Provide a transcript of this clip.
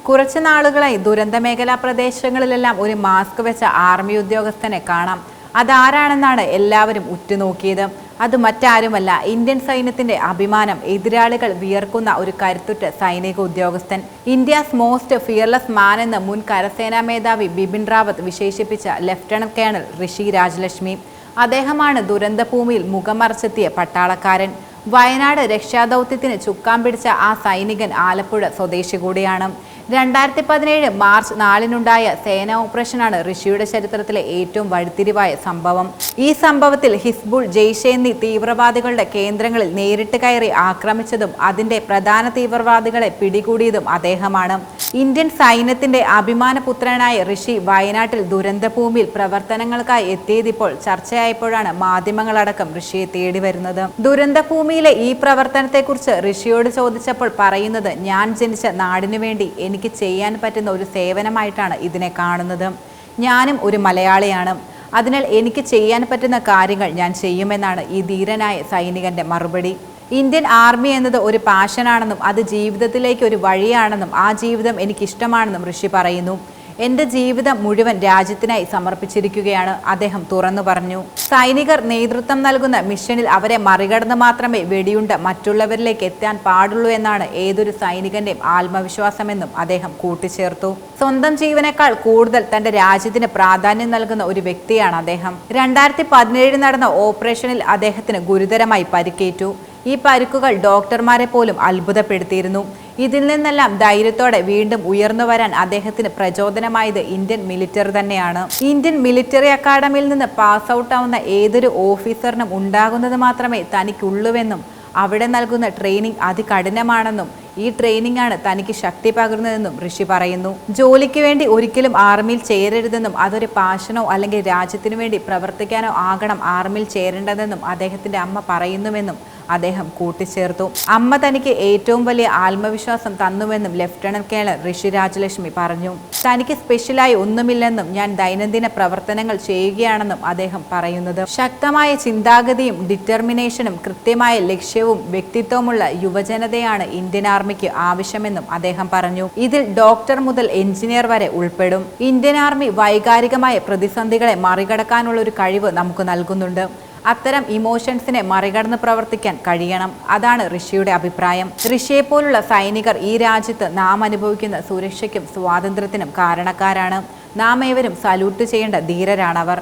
കുറച്ചു നാളുകളായി ദുരന്തമേഖലാ പ്രദേശങ്ങളിലെല്ലാം ഒരു മാസ്ക് വെച്ച ആർമി ഉദ്യോഗസ്ഥനെ കാണാം. അതാരാണെന്നാണ് എല്ലാവരും ഉറ്റുനോക്കിയത്. അത് മറ്റാരുമല്ല, ഇന്ത്യൻ സൈന്യത്തിന്റെ അഭിമാനം, എതിരാളികൾ വിയർക്കുന്ന ഒരു കരുത്തുറ്റ സൈനിക ഉദ്യോഗസ്ഥൻ. ഇന്ത്യാസ് മോസ്റ്റ് ഫിയർലെസ് മാൻ എന്ന് മുൻ കരസേനാ മേധാവി ബിപിൻ റാവത്ത് വിശേഷിപ്പിച്ച ലഫ്റ്റനന്റ് കേണൽ ഋഷി രാജലക്ഷ്മി. അദ്ദേഹമാണ് ദുരന്തഭൂമിയിൽ മുഖമറച്ചെത്തിയ പട്ടാളക്കാരൻ. വയനാട് രക്ഷാദൗത്യത്തിന് ചുക്കാൻ പിടിച്ച ആ സൈനികൻ ആലപ്പുഴ സ്വദേശി കൂടിയാണ്. 2017 മാർച്ച് 4-നുണ്ടായ സേനാ ഓപ്പറേഷനാണ് ഋഷിയുടെ ചരിത്രത്തിലെ ഏറ്റവും വഴിത്തിരിവായ സംഭവം. ഈ സംഭവത്തിൽ ഹിസ്ബുൾ, ജെയ്ഷെ എന്നീ തീവ്രവാദികളുടെ കേന്ദ്രങ്ങളിൽ നേരിട്ട് കയറി ആക്രമിച്ചതും അതിന്റെ പ്രധാന തീവ്രവാദികളെ പിടികൂടിയതും അദ്ദേഹമാണ്. ഇന്ത്യൻ സൈന്യത്തിന്റെ അഭിമാനപുത്രനായ ഋഷി വയനാട്ടിൽ ദുരന്തഭൂമിയിൽ പ്രവർത്തനങ്ങൾക്കായി എത്തിയതിപ്പോൾ ചർച്ചയായപ്പോഴാണ് മാധ്യമങ്ങളടക്കം ഋഷിയെ തേടി വരുന്നത്. ദുരന്തഭൂമിയിലെ ഈ പ്രവർത്തനത്തെക്കുറിച്ച് ഋഷിയോട് ചോദിച്ചപ്പോൾ പറയുന്നത്, ഞാൻ ജനിച്ച നാടിനു വേണ്ടി എനിക്ക് ചെയ്യാൻ പറ്റുന്ന ഒരു സേവനമായിട്ടാണ് ഇതിനെ കാണുന്നത്. ഞാനും ഒരു മലയാളിയാണ്, അതിനാൽ എനിക്ക് ചെയ്യാൻ പറ്റുന്ന കാര്യങ്ങൾ ഞാൻ ചെയ്യുമെന്നാണ് ഈ ധീരനായ സൈനികന്റെ മറുപടി. ഇന്ത്യൻ ആർമി എന്നത് ഒരു പാഷനാണെന്നും അത് ജീവിതത്തിലേക്ക് ഒരു വഴിയാണെന്നും ആ ജീവിതം എനിക്കിഷ്ടമാണെന്നും ഋഷി പറയുന്നു. എൻ്റെ ജീവിതം മുഴുവൻ രാജ്യത്തിനായി സമർപ്പിച്ചിരിക്കുകയാണ്, അദ്ദേഹം തുറന്നു പറഞ്ഞു. സൈനികർ നേതൃത്വം നൽകുന്ന മിഷനിൽ അവരെ മറികടന്ന് മാത്രമേ വെടിയുണ്ട മറ്റുള്ളവരിലേക്ക് എത്താൻ പാടുള്ളൂ എന്നാണ് ഏതൊരു സൈനികന്റെയും ആത്മവിശ്വാസമെന്നും അദ്ദേഹം കൂട്ടിച്ചേർത്തു. സ്വന്തം ജീവനേക്കാൾ കൂടുതൽ തന്റെ രാജ്യത്തിന് പ്രാധാന്യം നൽകുന്ന ഒരു വ്യക്തിയാണ് അദ്ദേഹം. 2017 നടന്ന ഓപ്പറേഷനിൽ അദ്ദേഹത്തിന് ഗുരുതരമായി പരിക്കേറ്റു. ഈ പരിക്കുകൾ ഡോക്ടർമാരെ പോലും അത്ഭുതപ്പെടുത്തിയിരുന്നു. ഇതിൽ നിന്നെല്ലാം ധൈര്യത്തോടെ വീണ്ടും ഉയർന്നു വരാൻ അദ്ദേഹത്തിന് പ്രചോദനമായത് ഇന്ത്യൻ മിലിറ്ററി തന്നെയാണ്. ഇന്ത്യൻ മിലിറ്ററി അക്കാഡമിയിൽ നിന്ന് പാസ് ഔട്ട് ആവുന്ന ഏതൊരു ഓഫീസറിനും ഉണ്ടാകുന്നത് മാത്രമേ തനിക്കുള്ളൂവെന്നും അവിടെ നൽകുന്ന ട്രെയിനിങ് അതികഠിനമാണെന്നും ഈ ട്രെയിനിങ് ആണ് തനിക്ക് ശക്തി പകരുന്നതെന്നും ഋഷി പറയുന്നു. ജോലിക്ക് വേണ്ടി ഒരിക്കലും ആർമിയിൽ ചേരരുതെന്നും അതൊരു പാഷനോ അല്ലെങ്കിൽ രാജ്യത്തിനു വേണ്ടി പ്രവർത്തിക്കാനോ ആകണം ആർമിയിൽ ചേരേണ്ടതെന്നും അദ്ദേഹത്തിന്റെ അമ്മ പറയുന്നുവെന്നും അദ്ദേഹം കൂട്ടിച്ചേർത്തു. അമ്മ തനിക്ക് ഏറ്റവും വലിയ ആത്മവിശ്വാസം തന്നുവെന്നും ലഫ്റ്റനന്റ് കേണൽ ഋഷി രാജലക്ഷ്മി പറഞ്ഞു. തനിക്ക് സ്പെഷ്യലായി ഒന്നുമില്ലെന്നും ഞാൻ ദൈനംദിന പ്രവർത്തനങ്ങൾ ചെയ്യുകയാണെന്നും അദ്ദേഹം പറയുന്നത്. ശക്തമായ ചിന്താഗതിയും ഡിറ്റർമിനേഷനും കൃത്യമായ ലക്ഷ്യവും വ്യക്തിത്വമുള്ള യുവജനതയാണ് ഇന്ത്യൻ ആർമിക്ക് ആവശ്യമെന്നും അദ്ദേഹം പറഞ്ഞു. ഇതിൽ ഡോക്ടർ മുതൽ എഞ്ചിനീയർ വരെ ഉൾപ്പെടും. ഇന്ത്യൻ ആർമി വൈകാരികമായ പ്രതിസന്ധികളെ മറികടക്കാനുള്ള ഒരു കഴിവ് നമുക്ക് നൽകുന്നുണ്ട്. അത്തരം ഇമോഷൻസിനെ മറികടന്ന് പ്രവർത്തിക്കാൻ കഴിയണം. അതാണ് ഋഷിയുടെ അഭിപ്രായം. ഋഷിയെപ്പോലുള്ള സൈനികർ ഈ രാജ്യത്ത് നാം അനുഭവിക്കുന്ന സുരക്ഷയ്ക്കും സ്വാതന്ത്ര്യത്തിനും കാരണക്കാരാണ്. നാം ഏവരും സല്യൂട്ട് ചെയ്യേണ്ട ധീരരാണവർ.